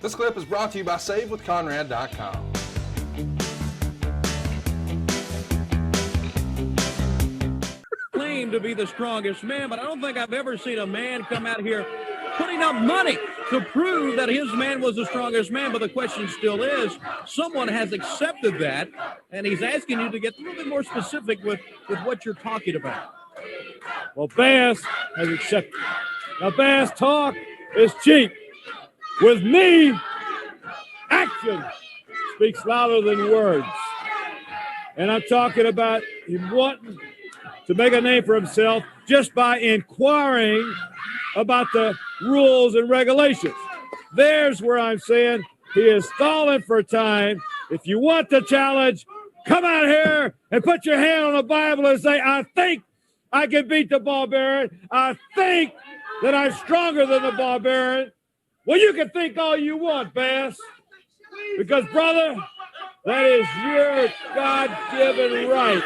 This clip is brought to you by SaveWithConrad.com. Claim to be the strongest man, but I don't think I've ever seen a man come out here putting up money to prove that his man was the strongest man. But the question still is, someone has accepted that, and he's asking you to get a little bit more specific with what you're talking about. Well, Bass has accepted. Now, Bass talk is cheap. With me, action speaks louder than words. And I'm talking about him wanting to make a name for himself just by inquiring about the rules and regulations. There's where I'm saying he is stalling for time. If you want the challenge, come out here and put your hand on the Bible and say, I think I can beat the Barbarian. I think that I'm stronger than the Barbarian. Well, you can think all you want, Bass, because, brother, that is your God-given right.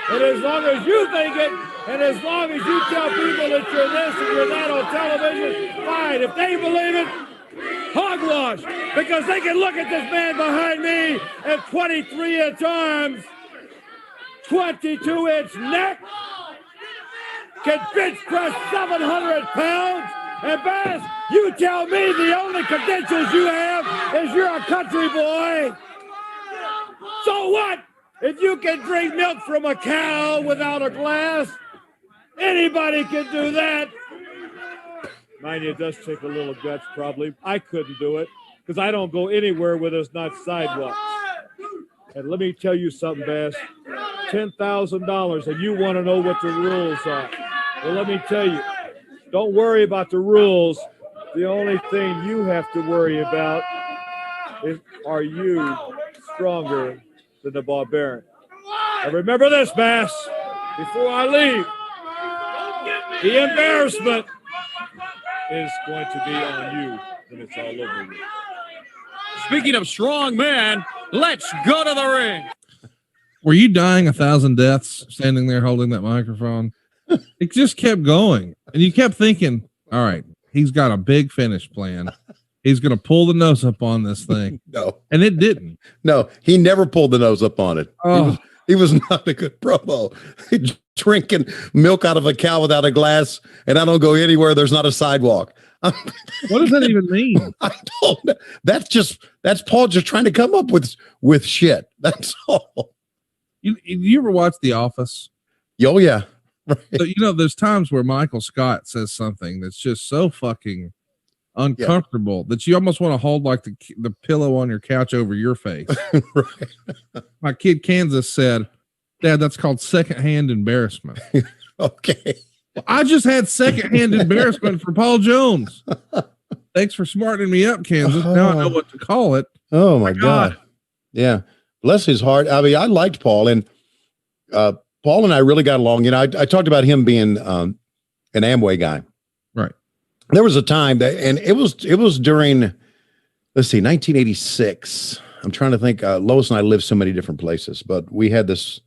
And as long as you think it, and as long as you tell people that you're this and you're that on television, fine. If they believe it, hogwash, because they can look at this man behind me at 23-inch arms, 22-inch neck, can bench press 700 pounds. And Bass, you tell me the only credentials you have is you're a country boy. So what? If you can drink milk from a cow without a glass, anybody can do that. Mind you, it does take a little guts, probably. I couldn't do it because I don't go anywhere where there's not sidewalks. And let me tell you something, Bass. $10,000, and you want to know what the rules are. Well, let me tell you, don't worry about the rules. The only thing you have to worry about is, are you stronger than the Barbarian? And remember this, Bass, before I leave, the embarrassment is going to be on you when it's all over you. Speaking of strong men, let's go to the ring. Were you dying 1,000 deaths standing there holding that microphone? It just kept going. And you kept thinking, all right, he's got a big finish plan. He's going to pull the nose up on this thing. No. And it didn't. No, he never pulled the nose up on it. Oh. He was not a good promo. Drinking milk out of a cow without a glass, and I don't go anywhere there's not a sidewalk. What does that even mean? I don't know. That's Paul just trying to come up with shit. That's all. You ever watch The Office? Oh, yeah. Right. So, there's times where Michael Scott says something that's just so fucking uncomfortable that you almost want to hold like the pillow on your couch over your face. Right. My kid Kansas said, Dad, that's called secondhand embarrassment. Okay. Well, I just had secondhand embarrassment for Paul Jones. Thanks for smartening me up, Kansas. Now I know what to call it. Oh my God. Yeah. Bless his heart. I mean, I liked Paul, and Paul and I really got along. I talked about him being an Amway guy. Right. There was a time that, and it was during, let's see, 1986. I'm trying to think. Lois and I lived so many different places, but we had this.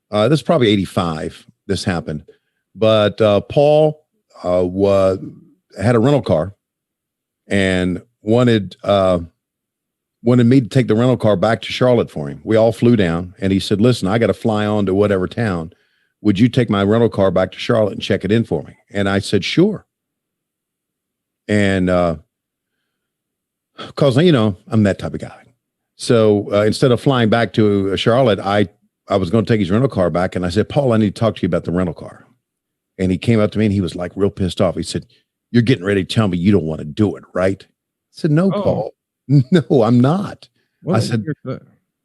This is probably 85. This happened, but Paul had a rental car and wanted me to take the rental car back to Charlotte for him. We all flew down, and he said, "Listen, I got to fly on to whatever town. Would you take my rental car back to Charlotte and check it in for me?" And I said, "Sure." And because I'm that type of guy. So instead of flying back to Charlotte, I was going to take his rental car back, and I said, "Paul, I need to talk to you about the rental car." And he came up to me, and he was like real pissed off. He said, "You're getting ready to tell me you don't want to do it, right?" I said, "No, Paul. No, I'm not." Well, I said,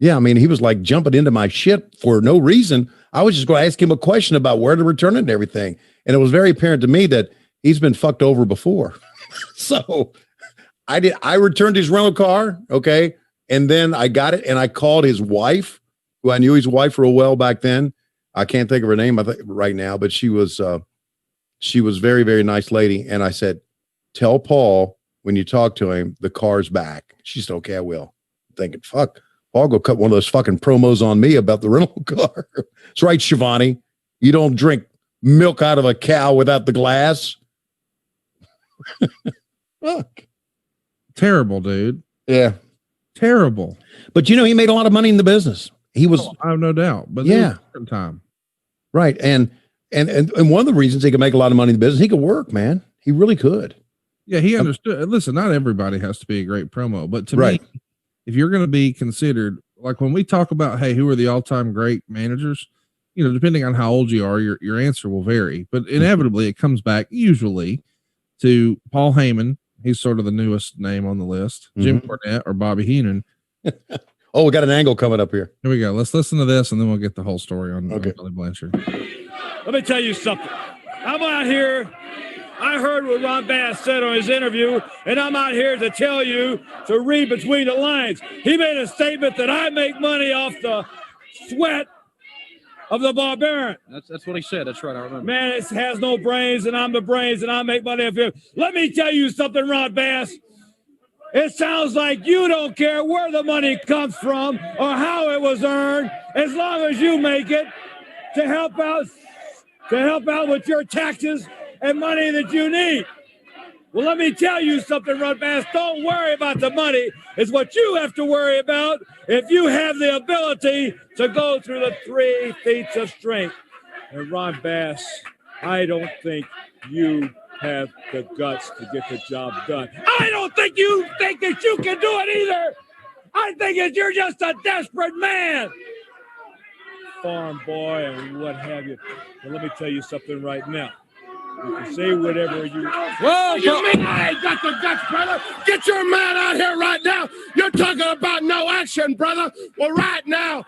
"Yeah." I mean, he was like jumping into my shit for no reason. I was just going to ask him a question about where to return it and everything. And it was very apparent to me that he's been fucked over before. So I returned his rental car. Okay. And then I got it, and I called his wife, who I knew his wife real well back then. I can't think of her name right now, but she was very, very nice lady. And I said, "Tell Paul when you talk to him, the car's back." She said, "Okay, I will." I'm thinking, fuck, Paul go cut one of those fucking promos on me about the rental car. That's right, Schiavone. You don't drink milk out of a cow without the glass. Fuck. Terrible, dude. Yeah. Terrible. But he made a lot of money in the business. He was, I have no doubt. But yeah, it was a different time. Right. And one of the reasons he could make a lot of money in the business, he could work, man. He really could. Yeah, he understood. Listen, not everybody has to be a great promo, but to Right. me, if you're going to be considered, like when we talk about, hey, who are the all-time great managers? Depending on how old you are, your answer will vary. But inevitably, it comes back usually to Paul Heyman. He's sort of the newest name on the list. Jim Cornette or Bobby Heenan. Oh, we got an angle coming up here. Here we go. Let's listen to this, and then we'll get the whole story on Tully Blanchard. Let me tell you something. I'm out here. I heard what Ron Bass said on his interview, and I'm out here to tell you to read between the lines. He made a statement that I make money off the sweat of the Barbarian. That's what he said. That's right. I remember. Man, it has no brains, and I'm the brains, and I make money off him. Let me tell you something, Ron Bass. It sounds like you don't care where the money comes from or how it was earned, as long as you make it to help out with your taxes and money that you need. Well, let me tell you something, Ron Bass. Don't worry about the money. It's what you have to worry about if you have the ability to go through the 3 feats of strength. And Ron Bass, I don't think you have the guts to get the job done. I don't think you think that you can do it either. I think that you're just a desperate man. Farm boy and what have you. But let me tell you something right now. You can say whatever you... Whoa, you mean I ain't got the guts, brother? Get your man out here right now. You're talking about no action, brother. Well, right now,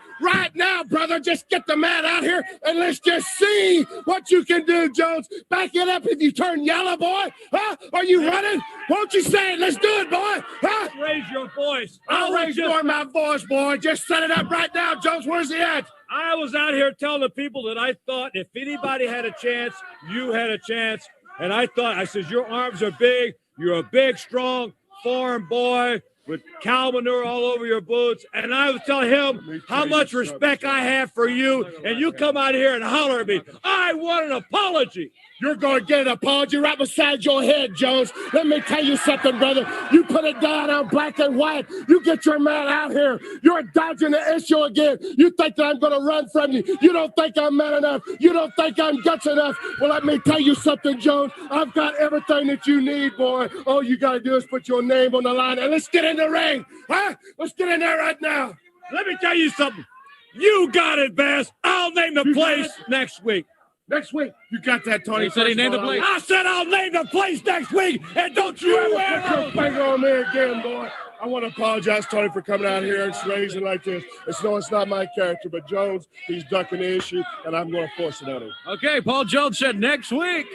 brother, just get the man out here and let's just see what you can do, Jones. Back it up if you turn yellow, boy. Huh? Are you running? Won't you say it? Let's do it, boy. Huh? Raise your voice. I'll raise my voice, boy. Just set it up right now, Jones. Where's he at? I was out here telling the people that I thought if anybody had a chance, you had a chance. And I said, your arms are big. You're a big, strong farm boy with cow manure all over your boots. And I was telling him how much respect I have for you. And you come out here and holler at me. I want an apology. You're going to get an apology right beside your head, Jones. Let me tell you something, brother. You put it down on black and white. You get your man out here. You're dodging the issue again. You think that I'm going to run from you. You don't think I'm man enough. You don't think I'm guts enough. Well, let me tell you something, Jones. I've got everything that you need, boy. All you got to do is put your name on the line, and let's get in the ring. Huh? Let's get in there right now. Let me tell you something. You got it, Bass. I'll name the place next week. Next week. You got that, Tony. He said he named the place. I said I'll name the place next week, and don't you ever put your finger on me again, boy. I want to apologize, Tony, for coming out here and raising like this. It's not my character, but Jones, he's ducking the issue, and I'm going to force it on him. Okay, Paul Jones said next week.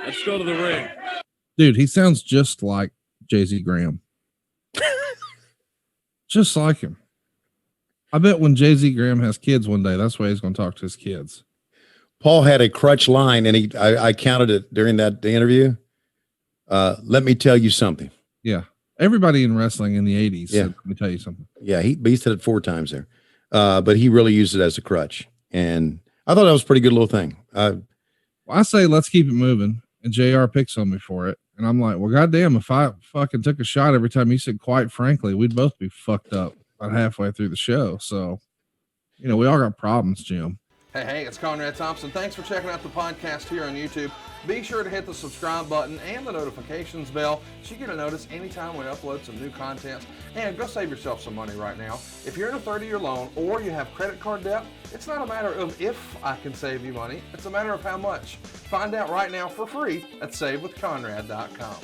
Let's go to the ring. Dude, he sounds just like Jay-Z Graham. Just like him. I bet when Jay-Z Graham has kids one day, that's why he's going to talk to his kids. Paul had a crutch line, and I counted it during the interview. Let me tell you something. Yeah. Everybody in wrestling in the 80s Yeah. said, let me tell you something. Yeah, he said it 4 times there. But he really used it as a crutch. And I thought that was a pretty good little thing. Well, I say, let's keep it moving. And JR picks on me for it. And I'm like, well, goddamn, if I fucking took a shot every time he said, quite frankly, we'd both be fucked up about halfway through the show. So, we all got problems, Jim. Hey, it's Conrad Thompson. Thanks for checking out the podcast here on YouTube. Be sure to hit the subscribe button and the notifications bell so you get a notice anytime we upload some new content. And go save yourself some money right now. If you're in a 30-year loan or you have credit card debt, it's not a matter of if I can save you money. It's a matter of how much. Find out right now for free at SaveWithConrad.com.